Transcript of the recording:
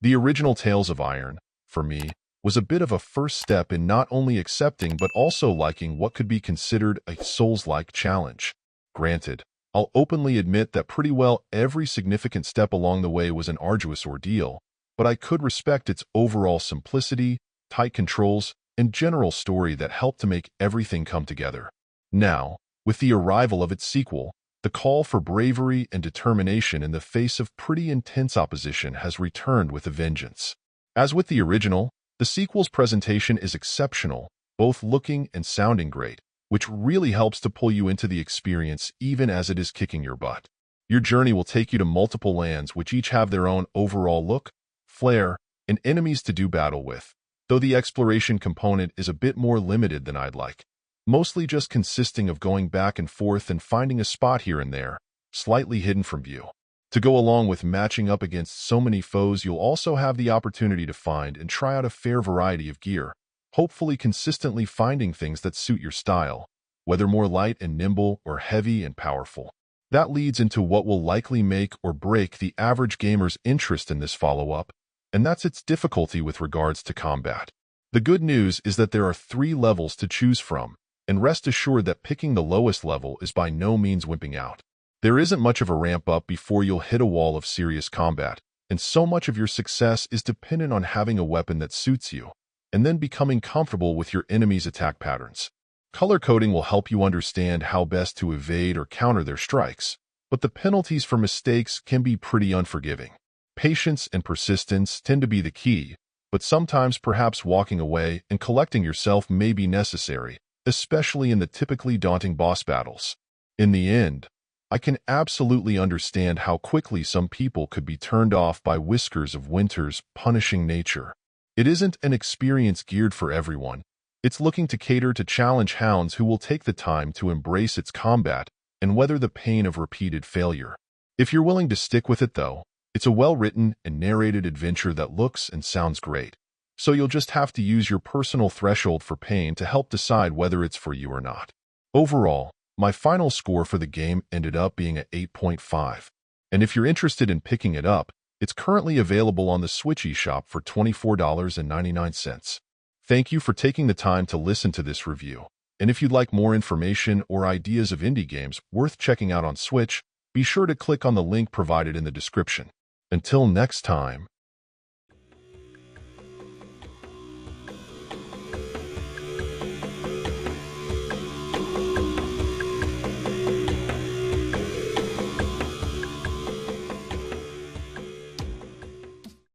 The original Tales of Iron, for me, was a bit of a first step in not only accepting but also liking what could be considered a Souls-like challenge. Granted, I'll openly admit that pretty well every significant step along the way was an arduous ordeal, but I could respect its overall simplicity, tight controls, and general story that helped to make everything come together. Now, with the arrival of its sequel, the call for bravery and determination in the face of pretty intense opposition has returned with a vengeance. As with the original, the sequel's presentation is exceptional, both looking and sounding great, which really helps to pull you into the experience even as it is kicking your butt. Your journey will take you to multiple lands which each have their own overall look, flair, and enemies to do battle with, though the exploration component is a bit more limited than I'd like, mostly just consisting of going back and forth and finding a spot here and there, slightly hidden from view. To go along with matching up against so many foes, you'll also have the opportunity to find and try out a fair variety of gear, hopefully consistently finding things that suit your style, whether more light and nimble or heavy and powerful. That leads into what will likely make or break the average gamer's interest in this follow-up, and that's its difficulty with regards to combat. The good news is that there are 3 levels to choose from, and rest assured that picking the lowest level is by no means wimping out. There isn't much of a ramp-up before you'll hit a wall of serious combat, and so much of your success is dependent on having a weapon that suits you, and then becoming comfortable with your enemy's attack patterns. Color coding will help you understand how best to evade or counter their strikes, but the penalties for mistakes can be pretty unforgiving. Patience and persistence tend to be the key, but sometimes perhaps walking away and collecting yourself may be necessary, especially in the typically daunting boss battles. In the end, I can absolutely understand how quickly some people could be turned off by Whiskers of Winter's punishing nature. It isn't an experience geared for everyone. It's looking to cater to challenge hounds who will take the time to embrace its combat and weather the pain of repeated failure. If you're willing to stick with it, though, it's a well-written and narrated adventure that looks and sounds great. So you'll just have to use your personal threshold for pain to help decide whether it's for you or not. Overall, my final score for the game ended up being an 8.5. And if you're interested in picking it up, it's currently available on the Switch eShop for $24.99. Thank you for taking the time to listen to this review. And if you'd like more information or ideas of indie games worth checking out on Switch, be sure to click on the link provided in the description. Until next time.